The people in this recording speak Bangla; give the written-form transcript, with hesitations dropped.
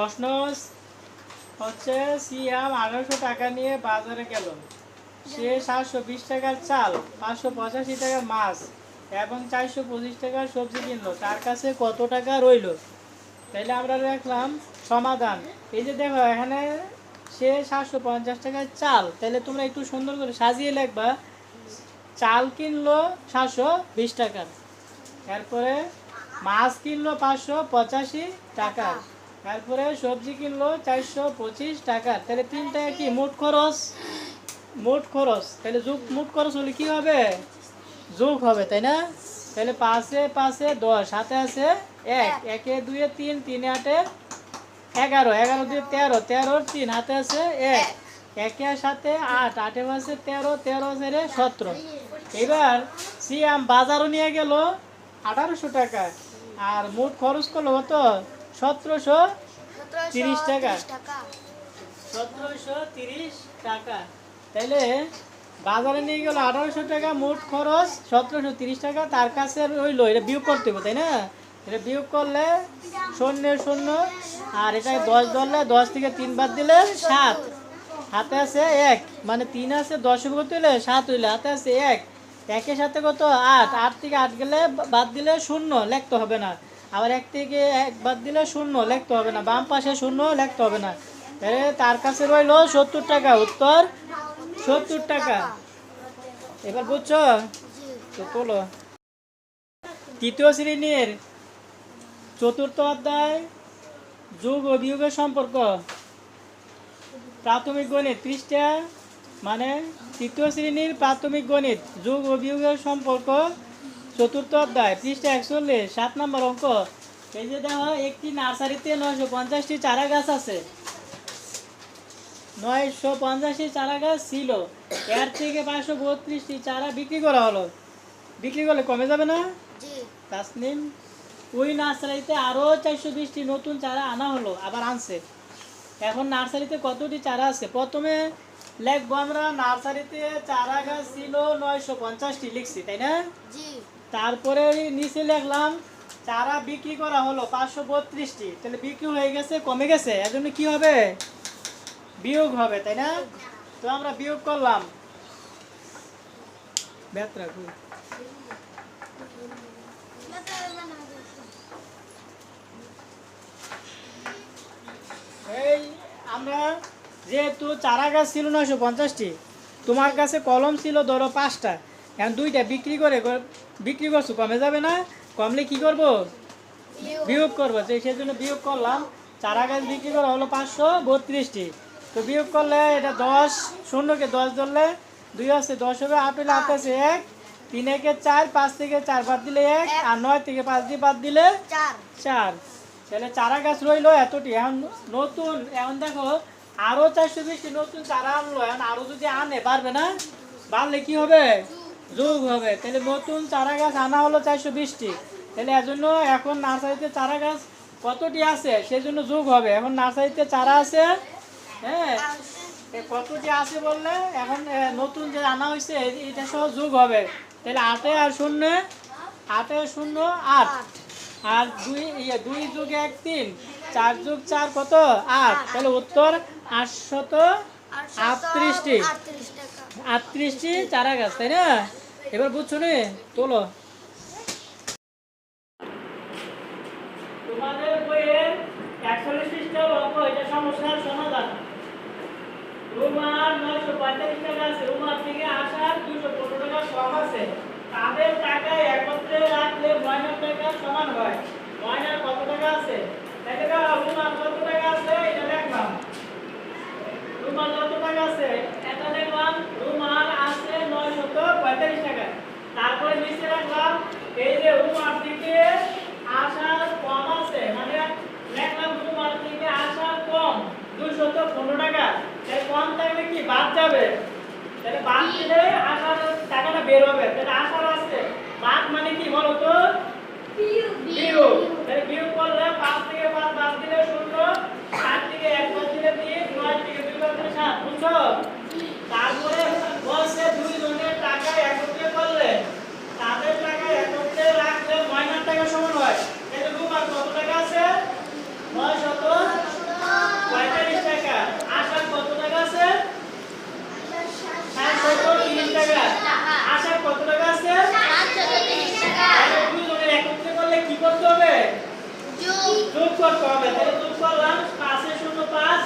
প্রশ্ন হচ্ছে সিয়াম 1800 টাকা নিয়ে বাজারে গেল। সে 720 টাকার চাল, 585 টাকার মাছ এবং 425 টাকার সবজি কিনলো। তার কাছে কত টাকা রইল? তাইলে আমরা দেখলাম সমাধান। এই যে দেখো এখানে সে 750 টাকার চাল, তাহলে তোমরা একটু সুন্দর করে সাজিয়ে লিখবা। চাল কিনলো 720 টাকার, এরপরে মাছ কিনলো 585 টাকার, তারপরে সবজি কিনলো 425 টাকার। তাহলে 3 টাকা কি মোট খরচ? মোট খরচ তাহলে মোট খরচ হলে কি হবে? যোগ হবে, তাই না? তাহলে 5 এ 10, হাতে আছে 1, 1 এ 2 এ 3, 3 এ 8 এ 11, 11 2 এ 13, 13 3, হাতে আছে 1, 1 এর সাথে 8, 8 এ আছে 13, 13 এর 17। এবার সিয়াম বাজারও নিয়ে গেল 1800 টাকা, আর মোট খরচ করলো হতো 1730 টাকা। 1730 টাকা। তাইলে বাজারে নিয়ে গেল 1800 টাকা, মোট খরচ 1730 টাকা। তার কাছে রইলো, এটা বিয়োগ করতে হবে, তাই না? এটা বিয়োগ করলে 0 0, আর এটা 10 ধরলে 10 থেকে 3 বাদ দিলে 7, হাতে আছে 1, মানে 3 আছে 10 কত হইলে 7 হইলে, হাতে আছে 1, 1 এর সাথে কত 8, 8 থেকে 8 গেলে বাদ দিলে 0 লিখতে হবে না। আবার 1 থেকে 1 বাদ দিলে 0 লিখতে হবে না, বাম পাশে 0 লিখতে হবে না। তার কাছে রইল 70 টাকা। উত্তর 70 টাকা। এবার বুঝছো তো? তোলো তৃতীয় শ্রেণীর চতুর্থ অধ্যায় যোগ ও বিয়োগের সম্পর্ক, প্রাথমিক গণিত পৃষ্ঠা, মানে তৃতীয় শ্রেণীর প্রাথমিক গণিত যোগ ও বিয়োগের সম্পর্ক, চতুর্থ অধ্যায় পৃষ্ঠা 41, 7 নম্বর অঙ্ক। এই যে দেখো, একটি নার্সারিতে 950টি চারা গাছ আছে। 950টি চারা গাছ ছিল, এর থেকে 532টি চারা বিক্রি করা হলো। বিক্রি করলে কমে যাবে না? তাসনিম, ওই নার্সারিতে আরও 420টি নতুন চারা আনা হলো, আবার আনছে। এখন নার্সারিতে কতটি চারা আছে? প্রথমে লিখবো আমরা নার্সারিতে চারা গাছ ছিল 950টি, লিখছি, তাই না? তারপরে নিচে লিখলাম চারা বিক্রি করা হলো 532টি। তাহলে বিক্রি হয়ে গেছে, কমে গেছে, এর জন্য কি হবে? বিয়োগ হবে, তাই না? তো আমরা বিয়োগ করলাম। এই আমরা যেহেতু চারা গাছ ছিল 950টি, তোমার কাছে কলম ছিল ধরো 5টা, এখন 2টা বিক্রি করছো, কমে যাবে না? কমলে কি করব? বিয়োগ করবো। সেই জন্য বিয়োগ করলাম। চারা গাছ বিক্রি করা হলো 532টি। তো বিয়োগ করলে এটা 10, 0কে 10 ধরলে 2 আছে 10 হবে, 8 হলে 8 আছে 1, 3 একে 4, 5 থেকে 4 বাদ দিলে 1, আর 9 থেকে 5 দিয়ে বাদ দিলে 4। তাহলে চারা গাছ রইলো এতটি। এখন নতুন, এখন দেখো আরো 420টি নতুন চারা আনলো। এখন আরো যদি আনে, পারবে না? বাড়লে কি হবে? যোগ হবে। তাহলে নতুন চারা গাছ আনা হলো 420টি। তাহলে এজন্য এখন নার্সারিতে চারা গাছ কতটি আছে সেজন্য যোগ হবে। এখন নার্সারিতে চারা আছে, হ্যাঁ, কতটি আছে বললে এখন নতুন যে আনা হয়েছে এটা সহ যোগ হবে। তাহলে 8 আর 0, 8 আর 0 8, আর 2 যোগ 1 3, 4 যোগ 4 কত? 8। তাহলে উত্তর 838টি, 38টি চারা গাছ, তাই না? এবার বুঝছো নি? তোলো তোমাদের বইয়ের 41 পৃষ্ঠার অঙ্ক, এটা সমস্যার সমাধান। রুমার 945 টাকা আছে, রুমার থেকে আসার 215 টাকা কম আছে। তাদের টাকা একত্রে রাখলে ময়নার টাকা সমান হয়। ময়নার কত টাকা আছে? তাহলে রুমার কত টাকা আছে এটা দেখলাম। রুমার কত টাকা আছে এটা দেখলাম। রুমার আছে 945 টাকা। তারপরে নিচে রাখলাম এই যে রুমার থেকে আসার কম আছে, মানে দেখলাম রুমার থেকে আসার কম 215 টাকা। তাহলে কম থাকলে কি বাদ যাবে? তাহলে বাদ দিলে আসার টাকাটা বের হবে। তাহলে আসার আছে, বাদ মানে কি বলো তো? বিয়োগ। তাহলে বিয়োগ করলে 5 থেকে 5 বাদ দিলে 0, 7 থেকে 1 বাদ দিলে 3, 9 থেকে 2 বাদ দিলে 7। বুঝছো? তারপরে বলছে দুই জনের টাকা একত্রে করলে তাদের টাকা একত্রে রাখলে ময়নার টাকা সমান হয়। তাহলে রুমার কত টাকা আছে? 945 টাকা। আশার কত টাকা আছে? তাহলে দুজনের একত্রে করলে কি করতে হবে? যোগ করতে হবে। তাহলে যোগ করলাম 5 এর 0 5